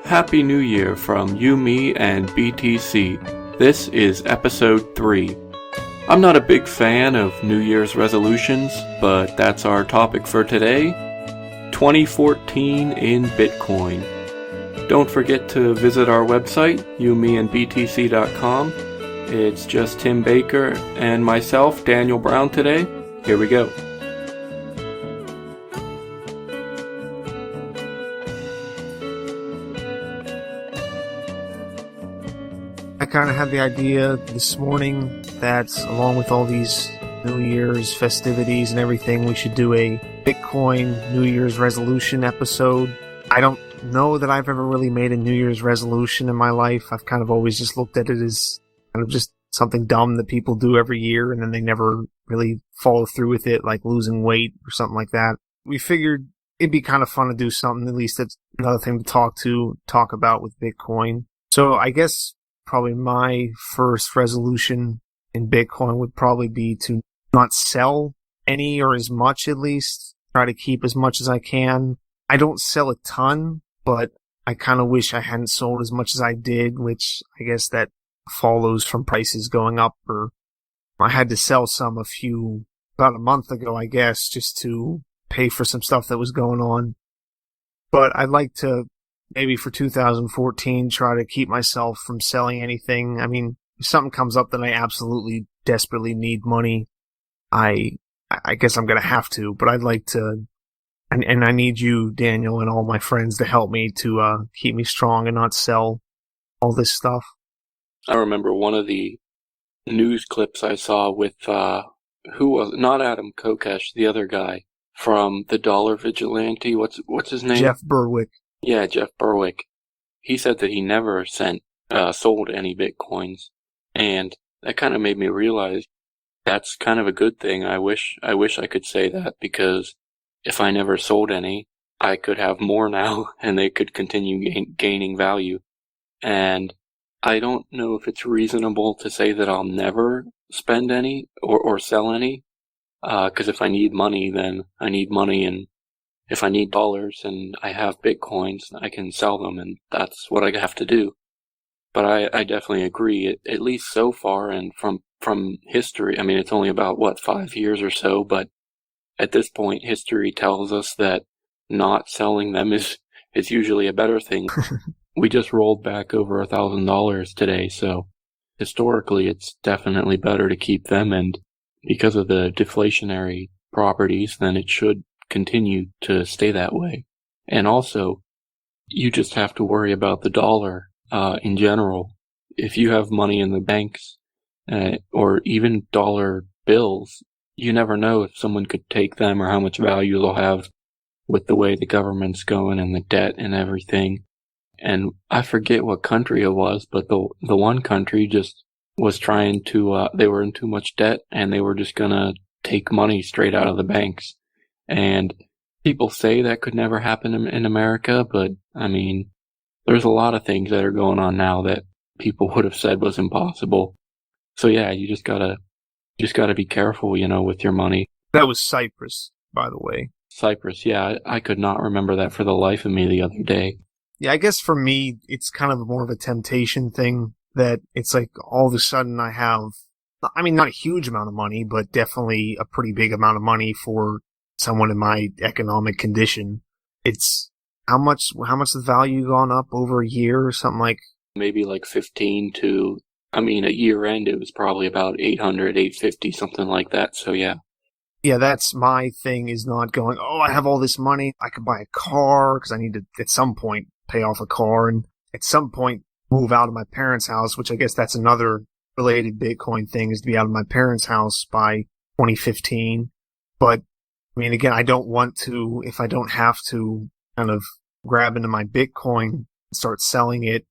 Happy New Year from you, me, and BTC. This is episode 3. I'm not a big fan of New Year's resolutions, but that's our topic for today. 2014 in Bitcoin. Don't forget to visit our website, youmeandbtc.com. It's just Tim Baker and myself, Daniel Brown, today. Here we go. I kind of had the idea this morning that along with all these New Year's festivities and everything, we should do a Bitcoin New Year's resolution episode. I don't know that I've ever really made a New Year's resolution in my life. I've kind of always just looked at it as kind of just something dumb that people do every year and then they never really follow through with it, like losing weight or something like that. We figured it'd be kind of fun to do something, at least that's another thing to talk about with Bitcoin. So I guess probably my first resolution in Bitcoin would probably be to not sell any or as much, at least. Try to keep as much as I can. I don't sell a ton, but I kind of wish I hadn't sold as much as I did, which I guess that follows from prices going up. Or I had to sell some about a month ago, I guess, just to pay for some stuff that was going on. But I'd like to maybe for 2014, try to keep myself from selling anything. I mean, if something comes up that I absolutely desperately need money, I guess I'm going to have to, but I'd like to, and I need you, Daniel, and all my friends to help me to keep me strong and not sell all this stuff. I remember one of the news clips I saw with, who was it? Not Adam Kokesh, the other guy from the Dollar Vigilante. What's his name? Jeff Berwick. Yeah, Jeff Berwick. He said that he never sold any Bitcoins, and that kind of made me realize that's kind of a good thing. I wish I could say that, because if I never sold any, I could have more now, and they could continue gaining value. And I don't know if it's reasonable to say that I'll never spend any or sell any, because if I need money, then I need money, and if I need dollars and I have Bitcoins, I can sell them, and that's what I have to do. But I definitely agree, at least so far, and from history, I mean, it's only about, 5 years or so, but at this point, history tells us that not selling them is usually a better thing. We just rolled back over $1,000 today, so historically, it's definitely better to keep them, and because of the deflationary properties, then it should continue to stay that way. And also, you just have to worry about the dollar in general. If you have money in the banks or even dollar bills, you never know if someone could take them or how much value they'll have with the way the government's going and the debt and everything. And I forget what country it was, but the one country just was trying to, they were in too much debt and they were just gonna take money straight out of the banks. And people say that could never happen in America, but I mean, there's a lot of things that are going on now that people would have said was impossible. So yeah, you just gotta be careful, with your money. That was Cyprus, by the way. Cyprus, yeah, I could not remember that for the life of me the other day. Yeah, I guess for me, it's kind of more of a temptation thing that it's like all of a sudden I have, I mean, not a huge amount of money, but definitely a pretty big amount of money for someone in my economic condition. It's how much the value gone up over a year or something, like maybe like 15 to, I mean, at year end it was probably about 800, 850, something like that. So yeah. Yeah, that's my thing, is not going, oh, I have all this money, I could buy a car because I need to at some point pay off a car and at some point move out of my parents' house, which I guess that's another related Bitcoin thing, is to be out of my parents' house by 2015. But I mean, again, I don't want to, if I don't have to, kind of grab into my Bitcoin and start selling it.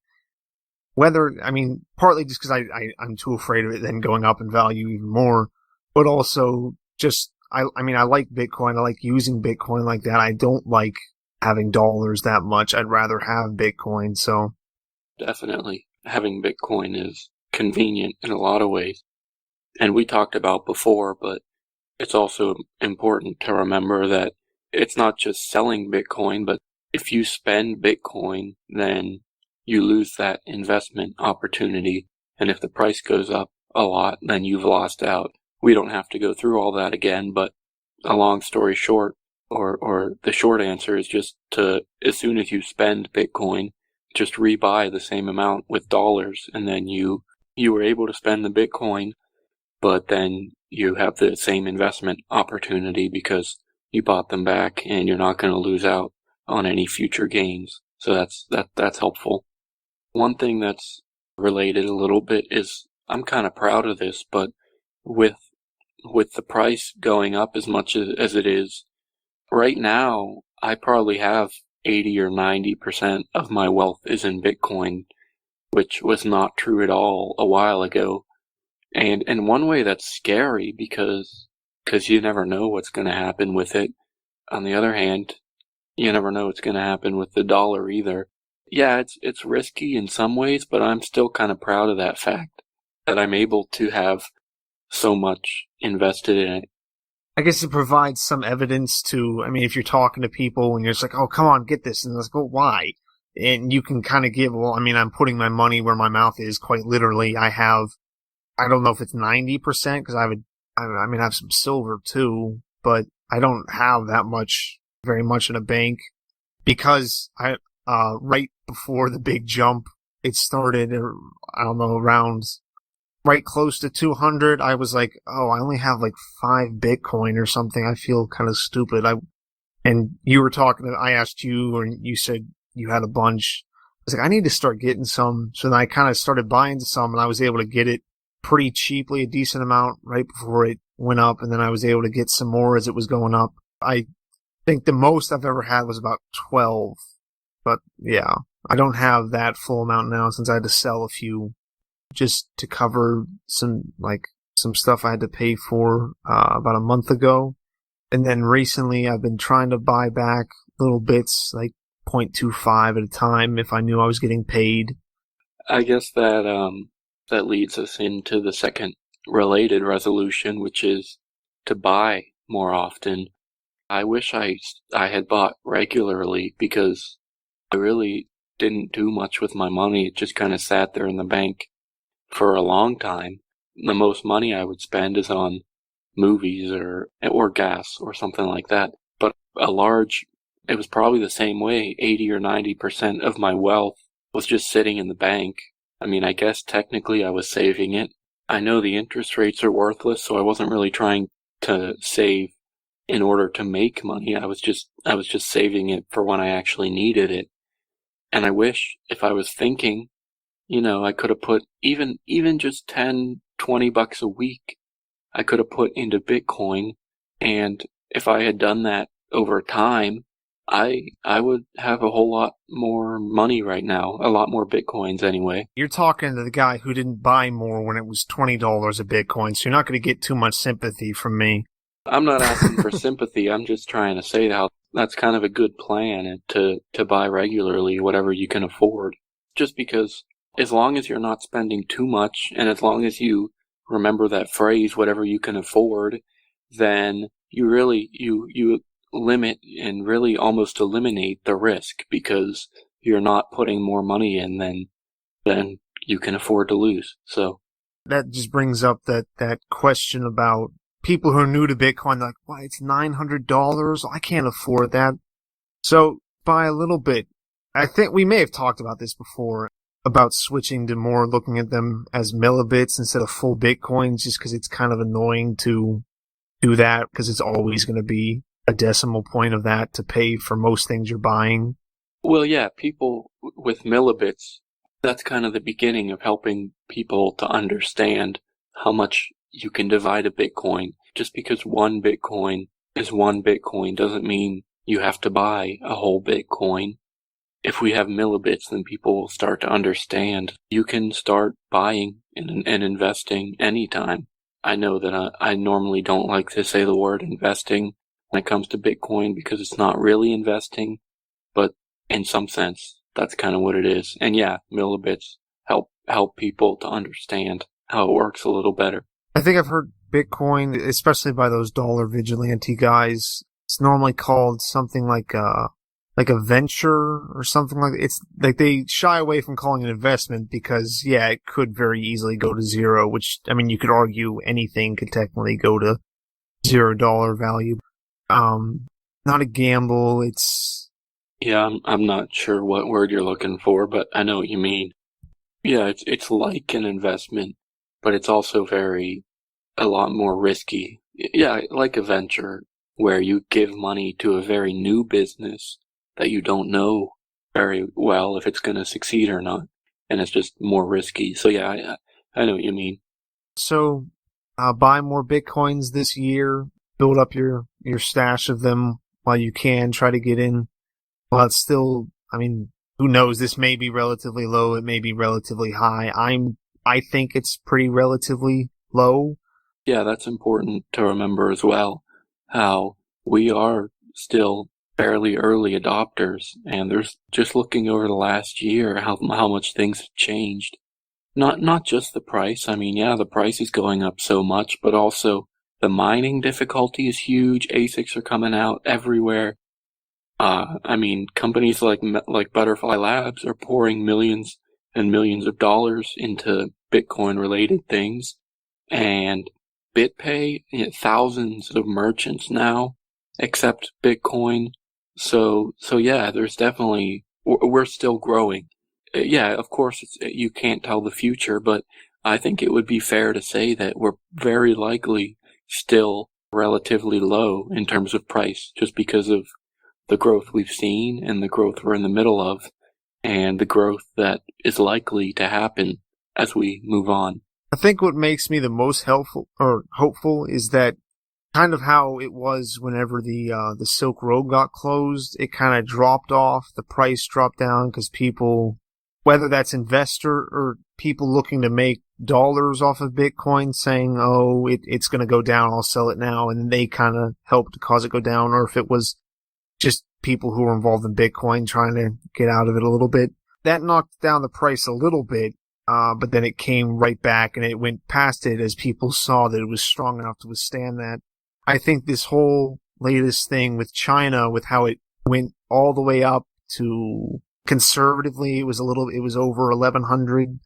Partly just because I'm too afraid of it then going up in value even more, but also just, I like Bitcoin. I like using Bitcoin like that. I don't like having dollars that much. I'd rather have Bitcoin, so. Definitely. Having Bitcoin is convenient in a lot of ways. And we talked about before, but it's also important to remember that it's not just selling Bitcoin, but if you spend Bitcoin, then you lose that investment opportunity. And if the price goes up a lot, then you've lost out. We don't have to go through all that again, but a long story short, or the short answer is just to, as soon as you spend Bitcoin, just rebuy the same amount with dollars, and then you were able to spend the Bitcoin, but then you have the same investment opportunity because you bought them back and you're not going to lose out on any future gains. So that's helpful. One thing that's related a little bit is I'm kind of proud of this, but with the price going up as much as it is, right now I probably have 80 or 90% of my wealth is in Bitcoin, which was not true at all a while ago. And in one way that's scary because you never know what's going to happen with it. On the other hand, you never know what's going to happen with the dollar either. Yeah, it's risky in some ways, but I'm still kind of proud of that fact that I'm able to have so much invested in it. I guess it provides some evidence to, I mean, if you're talking to people and you're just like, oh, come on, get this. And it's like, oh, why? And you can kind of give, well, I mean, I'm putting my money where my mouth is, quite literally. I don't know if it's 90%, because I have some silver too, but I don't have that much, very much in a bank, because right before the big jump, it started, I don't know, around right close to 200, I was like, oh, I only have like 5 Bitcoin or something. I feel kind of stupid. And you were talking, I asked you, and you said you had a bunch. I was like, I need to start getting some. So then I kind of started buying some, and I was able to get it pretty cheaply, a decent amount right before it went up. And then I was able to get some more as it was going up. I think the most I've ever had was about 12. But yeah, I don't have that full amount now since I had to sell a few just to cover some stuff I had to pay for about a month ago. And then recently I've been trying to buy back little bits, like 0.25 at a time, if I knew I was getting paid. I guess that leads us into the second related resolution, which is to buy more often. I wish I had bought regularly, because I really didn't do much with my money. It just kind of sat there in the bank for a long time. The most money I would spend is on movies or gas or something like that. But it was probably the same way. 80 or 90% of my wealth was just sitting in the bank. I mean, I guess technically I was saving it. I know the interest rates are worthless, so I wasn't really trying to save in order to make money. I was just saving it for when I actually needed it. And I wish, if I was thinking, I could have put even just 10, 20 bucks a week, I could have put into Bitcoin. And if I had done that over time, I would have a whole lot more money right now, a lot more Bitcoins anyway. You're talking to the guy who didn't buy more when it was $20 a Bitcoin, so you're not going to get too much sympathy from me. I'm not asking for sympathy. I'm just trying to say how that's kind of a good plan, to buy regularly whatever you can afford. Just because as long as you're not spending too much, and as long as you remember that phrase, whatever you can afford, then you really, you limit and really almost eliminate the risk, because you're not putting more money in than you can afford to lose. So that just brings up that question about people who are new to Bitcoin. They're like, why, it's $900? I can't afford that. So buy a little bit. I think we may have talked about this before, about switching to more looking at them as millibits instead of full Bitcoins, just because it's kind of annoying to do that, because it's always going to be a decimal point of that to pay for most things you're buying. Well, yeah, people with millibits, that's kind of the beginning of helping people to understand how much you can divide a Bitcoin. Just because one Bitcoin is one Bitcoin doesn't mean you have to buy a whole Bitcoin. If we have millibits, then people will start to understand you can start buying and investing anytime. I know that I normally don't like to say the word investing when it comes to Bitcoin, because it's not really investing, but in some sense, that's kind of what it is. And yeah, millibits help people to understand how it works a little better. I think I've heard Bitcoin, especially by those dollar vigilante guys, it's normally called something like like a venture or something like that. It's like they shy away from calling it an investment because, yeah, it could very easily go to zero, which, I mean, you could argue anything could technically go to $0 value. Not a gamble. It's, Yeah, I'm not sure what word you're looking for, but I know what you mean. Yeah, it's like an investment, but it's also a lot more risky. Yeah, like a venture where you give money to a very new business that you don't know very well if it's going to succeed or not, and it's just more risky. So yeah, I know what you mean. so, buy more Bitcoins this year, build up your stash of them while you can, try to get in while it's still, I mean, who knows? This may be relatively low. It may be relatively high. I think it's pretty relatively low. Yeah, that's important to remember as well, how we are still fairly early adopters, and there's just looking over the last year how much things have changed. Not just the price. I mean, yeah, the price is going up so much, but also the mining difficulty is huge. ASICs are coming out everywhere. I mean, companies like Butterfly Labs are pouring millions and millions of dollars into Bitcoin related things, and BitPay, thousands of merchants now accept Bitcoin. So yeah, there's definitely, we're still growing. Yeah, of course, you can't tell the future, but I think it would be fair to say that we're very likely still relatively low in terms of price, just because of the growth we've seen and the growth we're in the middle of, and the growth that is likely to happen as we move on. I think what makes me the most helpful or hopeful is that kind of how it was whenever the Silk Road got closed. It kind of dropped off. The price dropped down because people, whether that's investor or people looking to make dollars off of Bitcoin, saying, "Oh, it's going to go down. I'll sell it now," and they kind of helped to cause it go down. Or if it was just people who were involved in Bitcoin trying to get out of it a little bit, that knocked down the price a little bit. But then it came right back and it went past it as people saw that it was strong enough to withstand that. I think this whole latest thing with China, with how it went all the way up to conservatively, it was over 1100.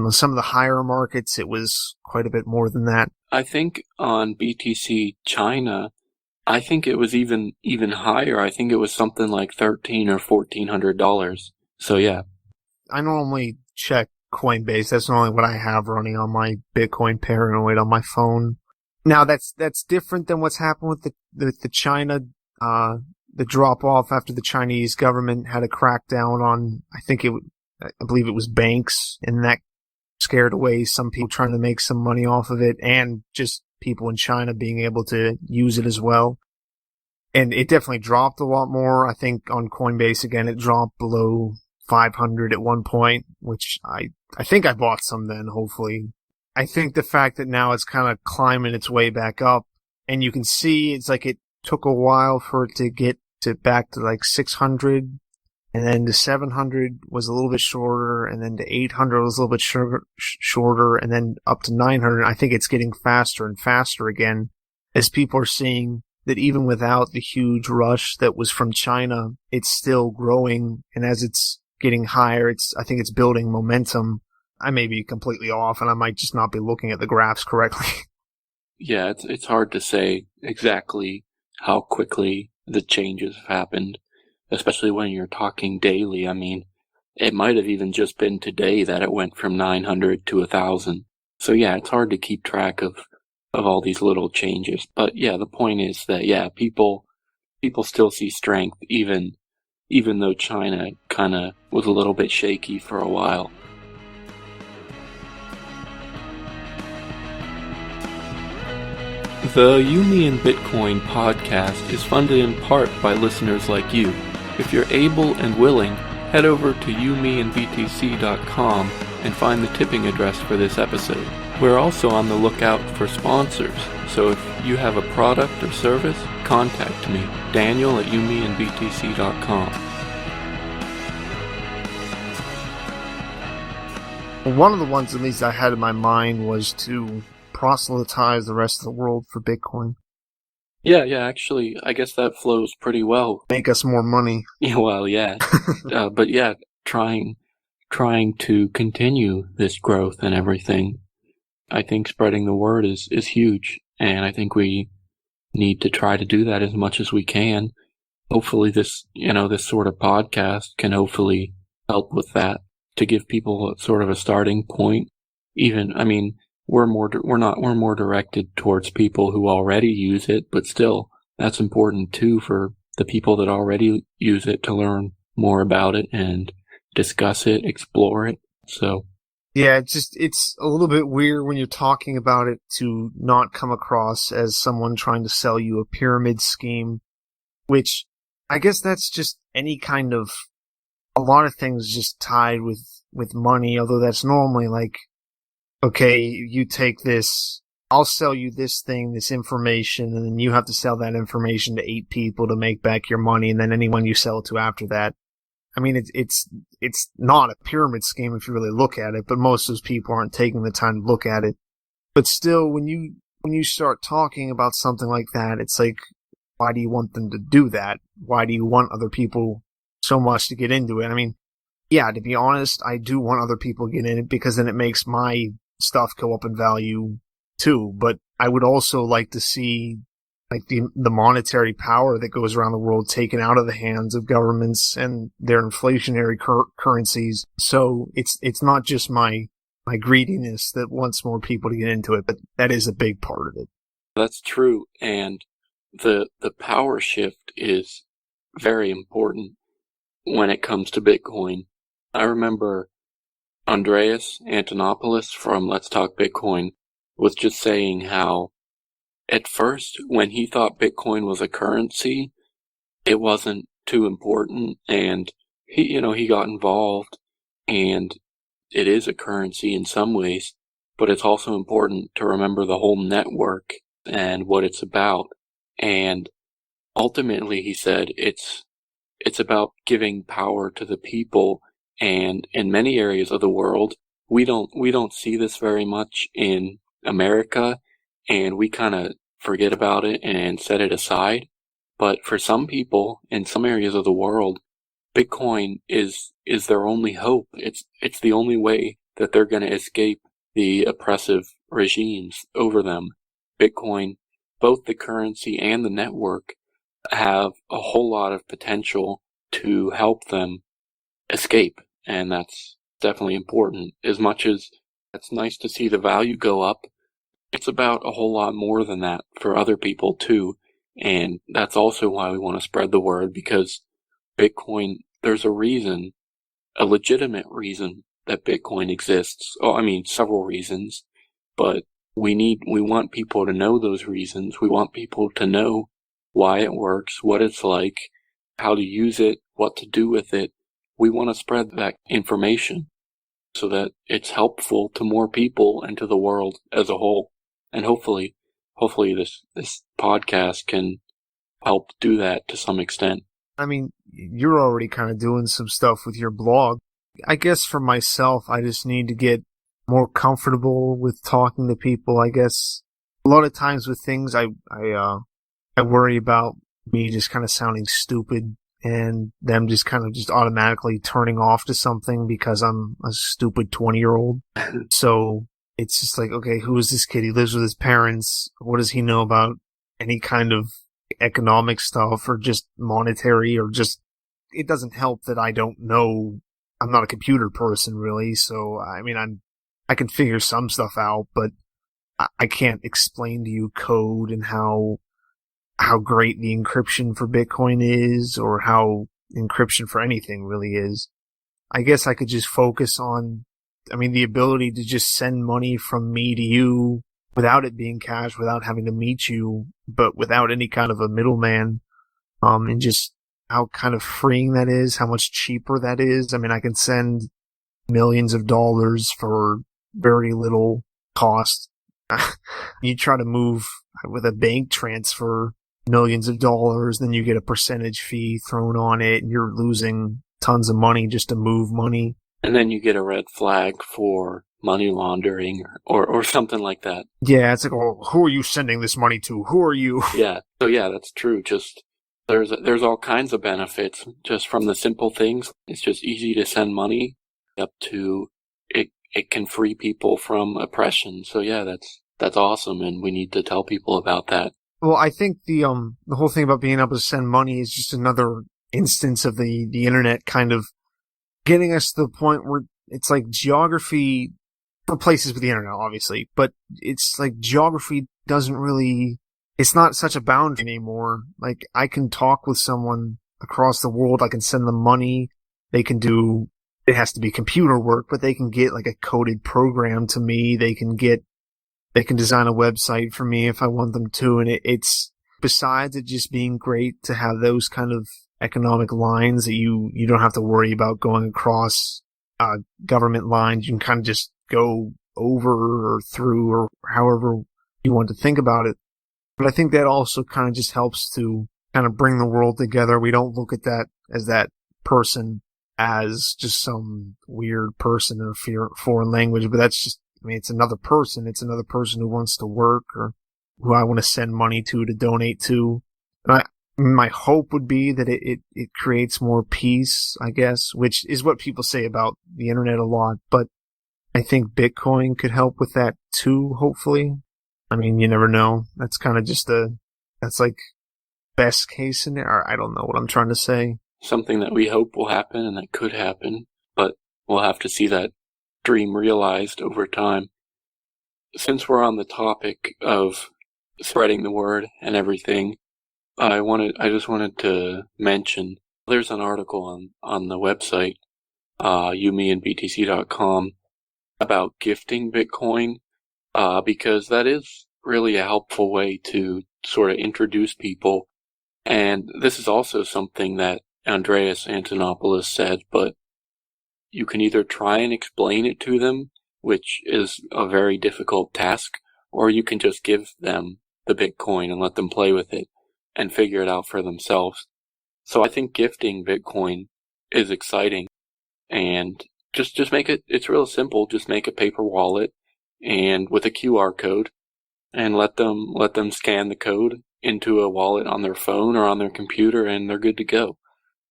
Some of the higher markets, it was quite a bit more than that. I think on BTC China, I think it was even higher. I think it was something like $1,300 or $1,400. So yeah. I normally check Coinbase. That's normally what I have running on my Bitcoin Paranoid on my phone. Now that's different than what's happened with the China, the drop off after the Chinese government had a crackdown on, I believe it was banks, and that scared away some people trying to make some money off of it, and just people in China being able to use it as well. And it definitely dropped a lot more. I think on Coinbase again, it dropped below 500 at one point, which I think I bought some then, hopefully. I think the fact that now it's kind of climbing its way back up, and you can see it's like it took a while for it to get back to like 600, and then to 700 was a little bit shorter, and then to 800 was a little bit shorter, and then up to 900. I think it's getting faster and faster again as people are seeing that even without the huge rush that was from China, it's still growing, and as it's getting higher, I think it's building momentum. I may be completely off, and I might just not be looking at the graphs correctly. Yeah, it's hard to say exactly how quickly the changes have happened, especially when you're talking daily. I mean, it might have even just been today that it went from 900 to 1,000. So yeah, it's hard to keep track of all these little changes. But yeah, the point is that, yeah, people still see strength, even though China kind of was a little bit shaky for a while. The You, Me, and Bitcoin podcast is funded in part by listeners like you. If you're able and willing, head over to youmeandbtc.com and find the tipping address for this episode. We're also on the lookout for sponsors, so if you have a product or service, contact me, Daniel at youmeandbtc.com. One of the ones, at least I had in my mind, was to proselytize the rest of the world for Bitcoin. Yeah, actually, I guess that flows pretty well. Make us more money. Yeah, well, yeah. But yeah, trying to continue this growth and everything, I think spreading the word is huge. And I think we need to try to do that as much as we can. Hopefully this sort of podcast can hopefully help with that, to give people sort of a starting point. Even, I mean, we're more directed towards people who already use it, but still, that's important too for the people that already use it to learn more about it and discuss it, explore it. So, yeah, it's a little bit weird when you're talking about it to not come across as someone trying to sell you a pyramid scheme, which I guess that's just any kind of, a lot of things just tied with money, although that's normally like, okay, you take this, I'll sell you this thing, this information, and then you have to sell that information to 8 people to make back your money, and then anyone you sell it to after that. I mean, it's not a pyramid scheme if you really look at it, but most of those people aren't taking the time to look at it. But still, when you start talking about something like that, it's like, why do you want them to do that? Why do you want other people so much to get into it? I mean, yeah, to be honest, I do want other people to get in it because then it makes my stuff go up in value too. But I would also like to see like the monetary power that goes around the world taken out of the hands of governments and their inflationary currencies. So it's not just my greediness that wants more people to get into it, but that is a big part of it. that's true. And the power shift is very important when it comes to Bitcoin. I remember Andreas Antonopoulos from Let's Talk Bitcoin was just saying how at first, when he thought Bitcoin was a currency, it wasn't too important, and he got involved, and it is a currency in some ways, but it's also important to remember the whole network and what it's about. And ultimately, he said, it's about giving power to the people, and in many areas of the world, we don't see this very much in America, and we kind of forget about it and set it aside. But for some people in some areas of the world, Bitcoin is their only hope. It's the only way that they're going to escape the oppressive regimes over them. Bitcoin, both the currency and the network, have a whole lot of potential to help them escape, and that's definitely important. As much as it's nice to see the value go up, it's about a whole lot more than that for other people too. And that's also why we want to spread the word, because Bitcoin, there's a reason, a legitimate reason that Bitcoin exists. Oh, I mean, several reasons, but we want people to know those reasons. We want people to know why it works, what it's like, how to use it, what to do with it. We want to spread that information so that it's helpful to more people and to the world as a whole. And hopefully this podcast can help do that to some extent. I mean, you're already kind of doing some stuff with your blog. I guess for myself, I just need to get more comfortable with talking to people. I guess a lot of times with things, I worry about me just kind of sounding stupid and them just kind of just automatically turning off to something because I'm a stupid 20-year-old. So it's just like, okay, who is this kid? He lives with his parents. What does he know about any kind of economic stuff or just monetary, or just, it doesn't help that I don't know. I'm not a computer person really. So, I mean, I can figure some stuff out, but I can't explain to you code and how great the encryption for Bitcoin is, or how encryption for anything really is. I guess I could just focus on, the ability to just send money from me to you without it being cash, without having to meet you, but without any kind of a middleman, and just how kind of freeing that is, how much cheaper that is. I can send millions of dollars for very little cost. You try to move with a bank transfer millions of dollars, then you get a percentage fee thrown on it, and you're losing tons of money just to move money. and then you get a red flag for money laundering or something like that. Yeah, it's like, oh, who are you sending this money to? Who are you? Yeah. So yeah, that's true. Just there's all kinds of benefits just from the simple things. It's just easy to send money up to it can free people from oppression. So yeah, that's awesome, and we need to tell people about that. Well, I think the whole thing about being able to send money is just another instance of the internet kind of getting us to the point where it's like geography replaces with the internet, obviously, but it's like geography doesn't really, it's not such a boundary anymore. Like, I can talk with someone across the world, I can send them money, they can do, it has to be computer work, but they can get like a coded program to me, they can design a website for me if I want them to, and it's, besides it just being great to have those kind of economic lines that you don't have to worry about going across government lines. You can kind of just go over or through or however you want to think about it. But I think that also kind of just helps to kind of bring the world together. We don't look at that as that person as just some weird person in a foreign language, but that's just, I mean, it's another person. It's another person who wants to work or who I want to send money to donate to. And my hope would be that it creates more peace, I guess, which is what people say about the internet a lot. But I think Bitcoin could help with that too, hopefully. I mean, you never know. That's kind of just that's like best case scenario. I don't know what I'm trying to say. Something that we hope will happen and that could happen, but we'll have to see that dream realized over time. Since we're on the topic of spreading the word and everything, I just wanted to mention there's an article on the website, umeandbtc.com, about gifting Bitcoin, because that is really a helpful way to sort of introduce people. And this is also something that Andreas Antonopoulos said, but you can either try and explain it to them, which is a very difficult task, or you can just give them the Bitcoin and let them play with it and figure it out for themselves. So I think gifting Bitcoin is exciting, and just make it's real simple. Just make a paper wallet and with a QR code and let them scan the code into a wallet on their phone or on their computer, and they're good to go.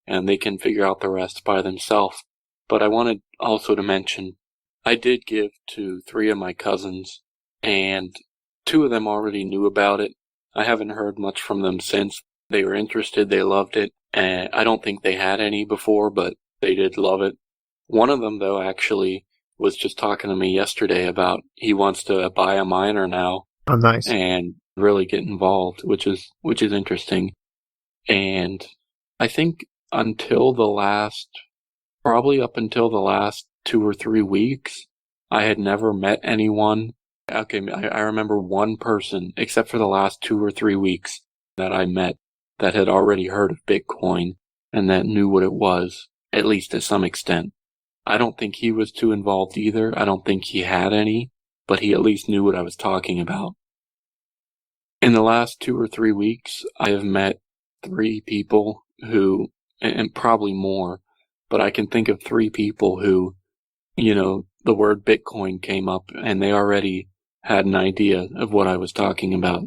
And they can figure out the rest by themselves. But I wanted also to mention, I did give to 3 of my cousins, and 2 of them already knew about it. I haven't heard much from them since. They were interested, they loved it, and I don't think they had any before, but they did love it. One of them, though, actually was just talking to me yesterday about he wants to buy a miner now. Oh, nice. And really get involved, which is interesting. And I think probably up until the last 2 or 3 weeks, I had never met anyone. Okay, I remember one person, except for the last 2 or 3 weeks, that I met that had already heard of Bitcoin and that knew what it was, at least to some extent. I don't think he was too involved either. I don't think he had any, but he at least knew what I was talking about. In the last 2 or 3 weeks, I have met 3 people who, and probably more, but I can think of 3 people who, the word Bitcoin came up and they already had an idea of what I was talking about.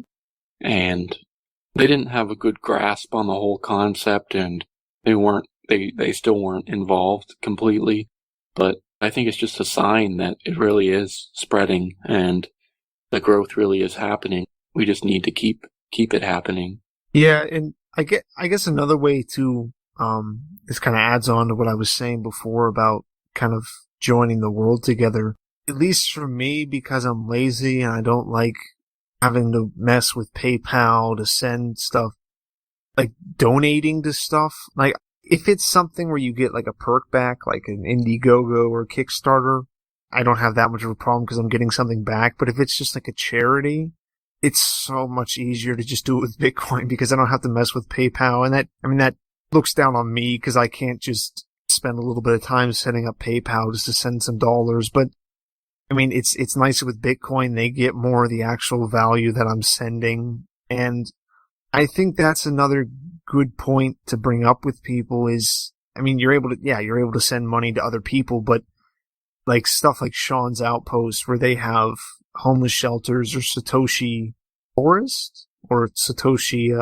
And they didn't have a good grasp on the whole concept, and they still weren't involved completely. But I think it's just a sign that it really is spreading and the growth really is happening. We just need to keep it happening. Yeah, and I guess another way to this kind of adds on to what I was saying before about kind of joining the world together. At least for me, because I'm lazy and I don't like having to mess with PayPal to send stuff, like donating to stuff. Like, if it's something where you get like a perk back, like an Indiegogo or Kickstarter, I don't have that much of a problem because I'm getting something back. But if it's just like a charity, it's so much easier to just do it with Bitcoin because I don't have to mess with PayPal. And that looks down on me because I can't just spend a little bit of time setting up PayPal just to send some dollars. But I mean, it's nicer with Bitcoin. They get more of the actual value that I'm sending. And I think that's another good point to bring up with people is, I mean, you're able to send money to other people, but like stuff like Sean's Outpost, where they have homeless shelters, or Satoshi Forest, or Satoshi,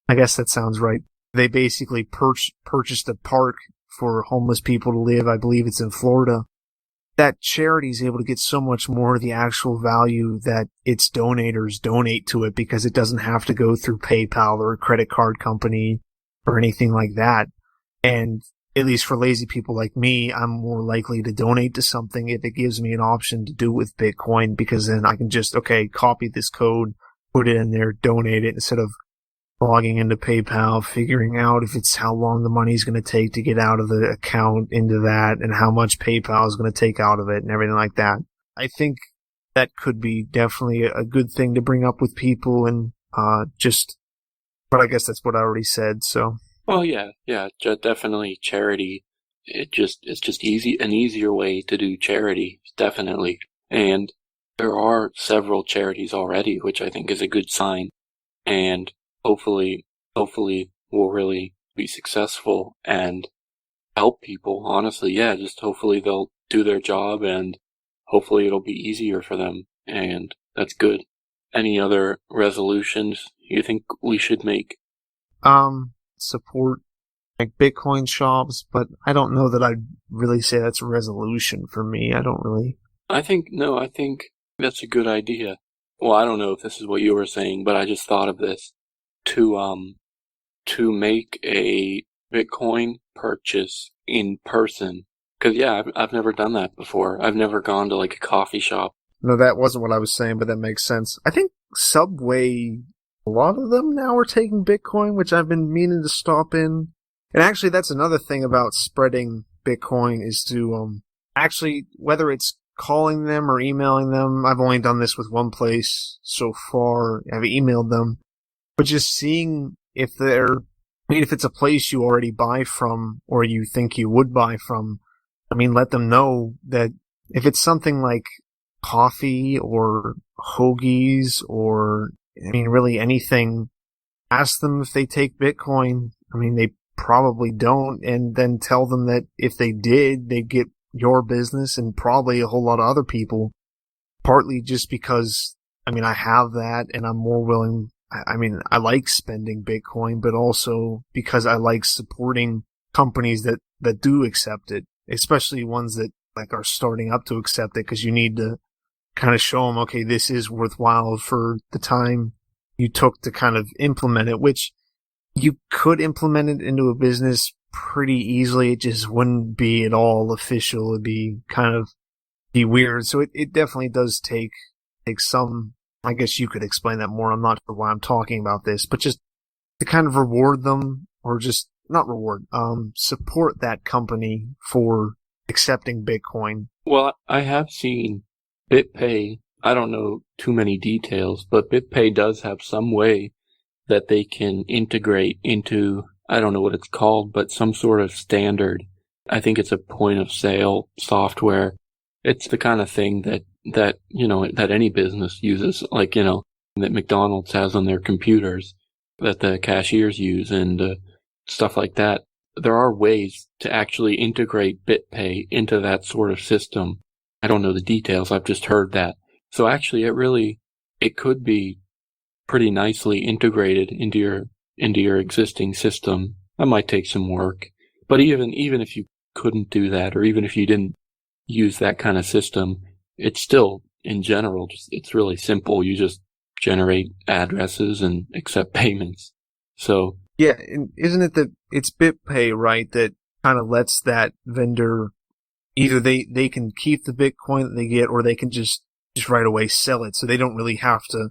I guess that sounds right. They basically purchased a park for homeless people to live. I believe it's in Florida. That charity is able to get so much more of the actual value that its donators donate to it, because it doesn't have to go through PayPal or a credit card company or anything like that. And at least for lazy people like me, I'm more likely to donate to something if it gives me an option to do it with Bitcoin, because then I can just, copy this code, put it in there, donate it, instead of logging into PayPal, figuring out if it's how long the money's going to take to get out of the account into that, and how much PayPal is going to take out of it, and everything like that. I think that could be definitely a good thing to bring up with people, and but I guess that's what I already said, so. Well, yeah, definitely charity. It's just an easier way to do charity, definitely. And there are several charities already, which I think is a good sign. And hopefully we'll really be successful and help people. Honestly, yeah, just hopefully they'll do their job, and hopefully it'll be easier for them. And that's good. Any other resolutions you think we should make? Support like Bitcoin shops, but I don't know that I'd really say that's a resolution for me. I think that's a good idea. Well, I don't know if this is what you were saying, but I just thought of this. To make a Bitcoin purchase in person. Cause yeah, I've never done that before. I've never gone to like a coffee shop. No, that wasn't what I was saying, but that makes sense. I think Subway, a lot of them now are taking Bitcoin, which I've been meaning to stop in. And actually, that's another thing about spreading Bitcoin, is to, actually, whether it's calling them or emailing them, I've only done this with one place so far. I've emailed them, but just seeing if if it's a place you already buy from, or you think you would buy from, let them know that if it's something like coffee or hoagies or, really anything, ask them if they take Bitcoin. They probably don't, and then tell them that if they did, they'd get your business and probably a whole lot of other people, partly just because, I have that and I'm more willing. I like spending Bitcoin, but also because I like supporting companies that do accept it, especially ones that like are starting up to accept it, because you need to kind of show them, okay, this is worthwhile for the time you took to kind of implement it, which you could implement it into a business pretty easily. It just wouldn't be at all official. It'd be be weird. So it definitely does take some, I guess you could explain that more. I'm not sure why I'm talking about this, but just to kind of reward them, or just not reward, support that company for accepting Bitcoin. Well, I have seen BitPay. I don't know too many details, but BitPay does have some way that they can integrate into, I don't know what it's called, but some sort of standard. I think it's a point of sale software. It's the kind of thing that any business uses, like, that McDonald's has on their computers, that the cashiers use, and stuff like that. There are ways to actually integrate BitPay into that sort of system. I don't know the details. I've just heard that. So actually, it could be pretty nicely integrated into your existing system. That might take some work, but even if you couldn't do that, or even if you didn't use that kind of system, it's still, in general, it's really simple. You just generate addresses and accept payments. So yeah, and isn't it that it's BitPay, right, that kind of lets that vendor, either they can keep the Bitcoin that they get, or they can just right away sell it, so they don't really have to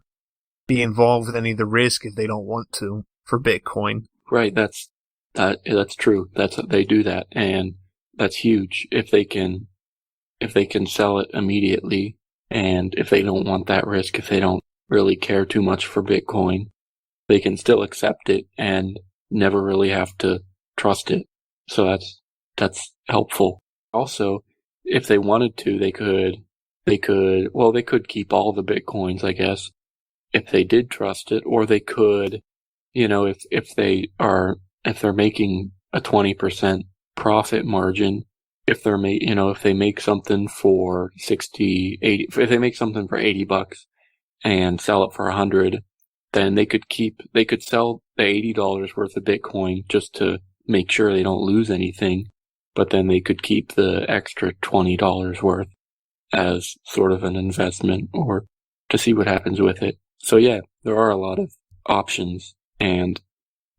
be involved with any of the risk if they don't want to for Bitcoin. Right, that's true. They do that, and that's huge if they can sell it immediately, and if they don't want that risk, if they don't really care too much for Bitcoin, they can still accept it and never really have to trust it. So that's helpful. Also, if they wanted to, they could keep all the Bitcoins, I guess, if they did trust it, or they could, if they're making a 20% profit margin, if if they make something for 60, 80, if they make something for $80 and sell it for 100, then they could sell the $80 worth of Bitcoin just to make sure they don't lose anything, but then they could keep the extra $20 worth as sort of an investment or to see what happens with it. So yeah, there are a lot of options, and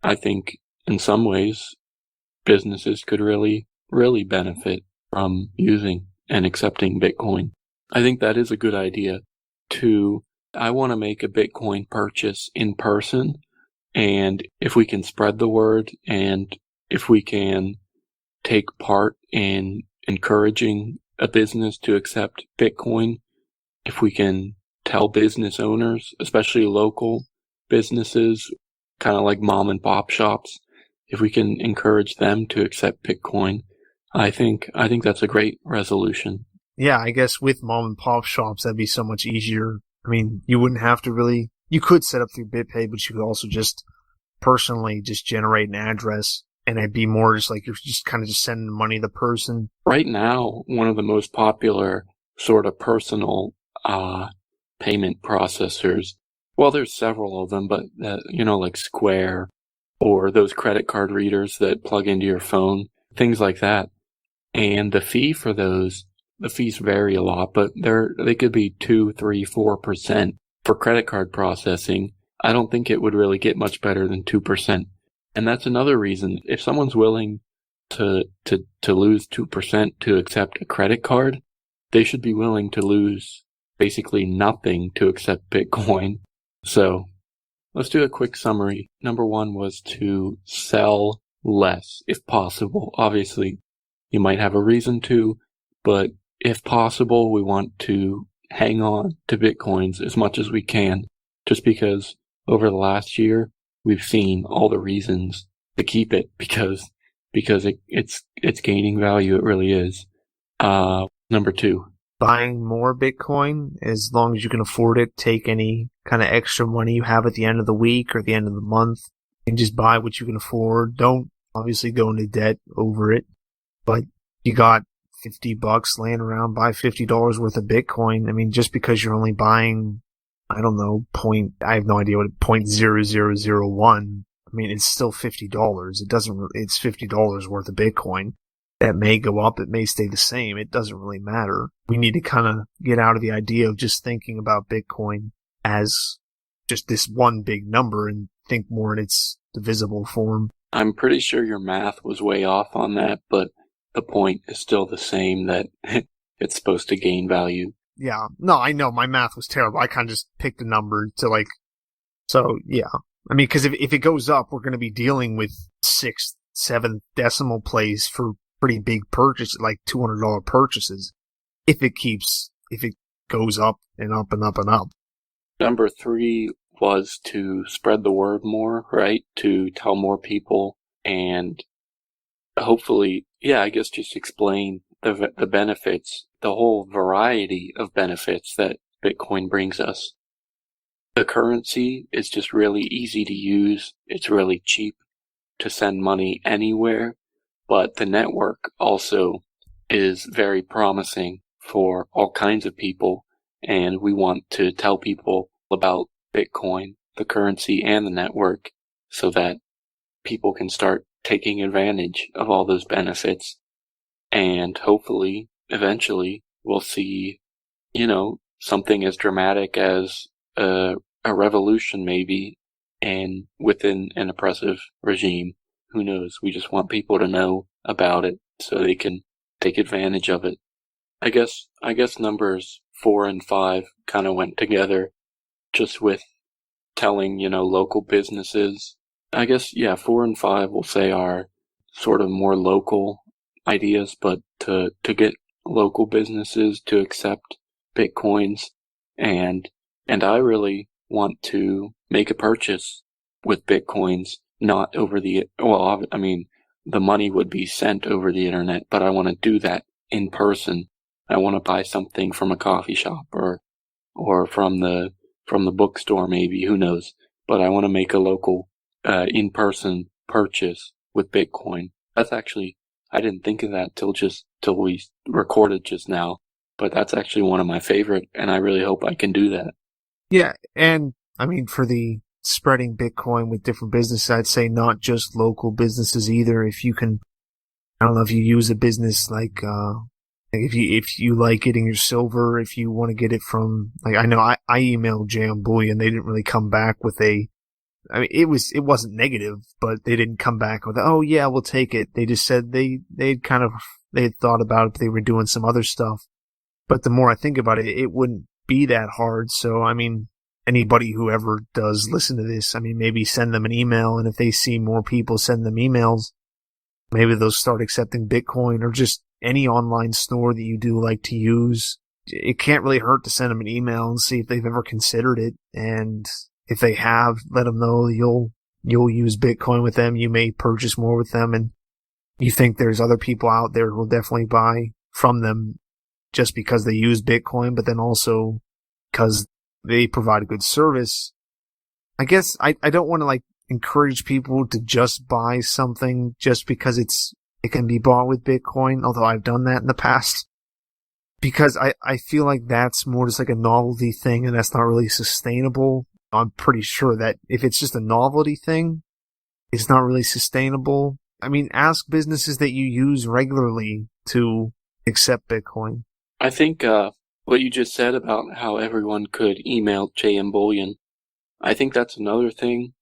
I think in some ways businesses could really, really benefit from using and accepting Bitcoin. I think that is a good idea I want to make a Bitcoin purchase in person, and if we can spread the word and if we can take part in encouraging a business to accept Bitcoin, if we can tell business owners, especially local businesses, kind of like mom and pop shops, if we can encourage them to accept Bitcoin, I think that's a great resolution. Yeah, I guess with mom and pop shops, that'd be so much easier. I mean, you wouldn't have to really, you could set up through BitPay, but you could also just personally just generate an address, and it'd be more just like you're just kind of just sending money to the person. Right now, one of the most popular sort of personal payment processors, well, there's several of them, but like Square or those credit card readers that plug into your phone, things like that. And the fee for those, the fees vary a lot, but they could be 2, 3, 4% for credit card processing. I don't think it would really get much better than 2%. And that's another reason. If someone's willing to lose 2% to accept a credit card, they should be willing to lose basically nothing to accept Bitcoin. So let's do a quick summary. Number 1 was to sell less if possible. Obviously, you might have a reason to, but if possible, we want to hang on to Bitcoins as much as we can, just because over the last year, we've seen all the reasons to keep it because it's gaining value. It really is. Number 2. Buying more Bitcoin, as long as you can afford it, take any kind of extra money you have at the end of the week or the end of the month and just buy what you can afford. Don't obviously go into debt over it, but you got $50 laying around, buy $50 worth of Bitcoin. I mean, just because you're only buying, I don't know, I have no idea what 0.0001. I mean, it's still $50. It's $50 worth of Bitcoin. That may go up, it may stay the same. It doesn't really matter. We need to kind of get out of the idea of just thinking about Bitcoin as just this one big number and think more in its divisible form. I'm pretty sure your math was way off on that, but the point is still the same, that it's supposed to gain value. Yeah. No, I know my math was terrible. I kind of just picked a number to so yeah. I mean, because if it goes up, we're going to be dealing with 6th, 7th decimal place for pretty big purchase, like $200 purchases, if it goes up and up and up and up. Number 3 was to spread the word more, right? To tell more people and hopefully, I guess just explain the benefits, the whole variety of benefits that Bitcoin brings us. The currency is just really easy to use. It's really cheap to send money anywhere. But the network also is very promising for all kinds of people, and we want to tell people about Bitcoin, the currency, and the network so that people can start taking advantage of all those benefits. And hopefully, eventually, we'll see, something as dramatic as a revolution maybe, and within an oppressive regime. Who knows? We just want people to know about it so they can take advantage of it. I guess numbers 4 and 5 kind of went together, just with telling, local businesses. I guess, 4 and 5 we'll say are sort of more local ideas, but to get local businesses to accept Bitcoins, and I really want to make a purchase with Bitcoins. Not over the money would be sent over the internet, but I want to do that in person. I want to buy something from a coffee shop or from the bookstore maybe, who knows. But I want to make a local in-person purchase with Bitcoin. That's actually I didn't think of that till we recorded just now. But that's actually one of my favorite, and I really hope I can do that. Yeah, and I mean, for the spreading Bitcoin with different businesses, I'd say not just local businesses either. If you can, I don't know, if you use a business like, if you like getting your silver, if you want to get it from, like, I know I emailed JM Bullion, they didn't really come back with it wasn't negative, but they didn't come back with, oh yeah, we'll take it. They just said they had thought about it, but they were doing some other stuff. But the more I think about it, it wouldn't be that hard. So, I mean, anybody who ever does listen to this, I mean, maybe send them an email, and if they see more people send them emails, maybe they'll start accepting Bitcoin, or just any online store that you do like to use. It can't really hurt to send them an email and see if they've ever considered it. And if they have, let them know you'll use Bitcoin with them. You may purchase more with them, and you think there's other people out there who will definitely buy from them just because they use Bitcoin, but then also because they provide a good service. I guess I don't want to like encourage people to just buy something just because it can be bought with Bitcoin, although I've done that in the past. Because I feel like that's more just like a novelty thing, and that's not really sustainable. I'm pretty sure that if it's just a novelty thing, it's not really sustainable. I mean, ask businesses that you use regularly to accept Bitcoin. I think what you just said about how everyone could email JM Bullion, I think that's another thing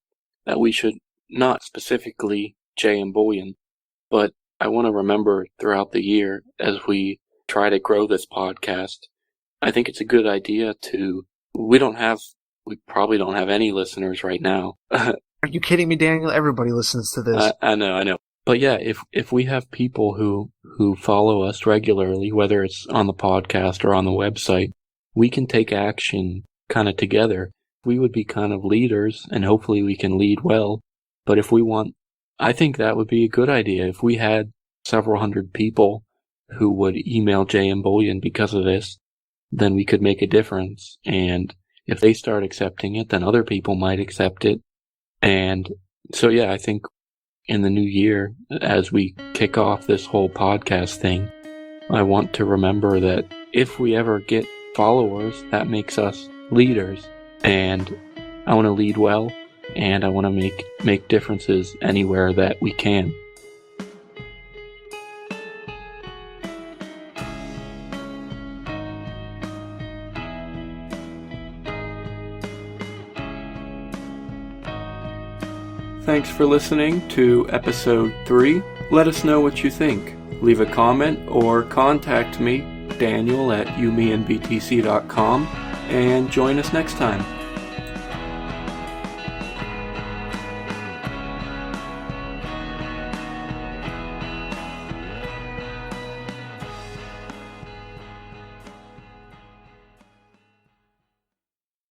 that we should, not specifically JM Bullion, but I want to remember throughout the year as we try to grow this podcast. I think it's a good idea we probably don't have any listeners right now. Are you kidding me, Daniel? Everybody listens to this. I know. But yeah, if we have people who follow us regularly, whether it's on the podcast or on the website, we can take action kind of together. We would be kind of leaders, and hopefully we can lead well. But I think that would be a good idea. If we had several hundred people who would email JM Bullion because of this, then we could make a difference. And if they start accepting it, then other people might accept it. And so, yeah, I think in the new year, as we kick off this whole podcast thing, I want to remember that if we ever get followers, that makes us leaders. And I want to lead well, and I want to make differences anywhere that we can. Thanks for listening to episode 3. Let us know what you think. Leave a comment or contact me, Daniel, at umeandbtc.com, and join us next time.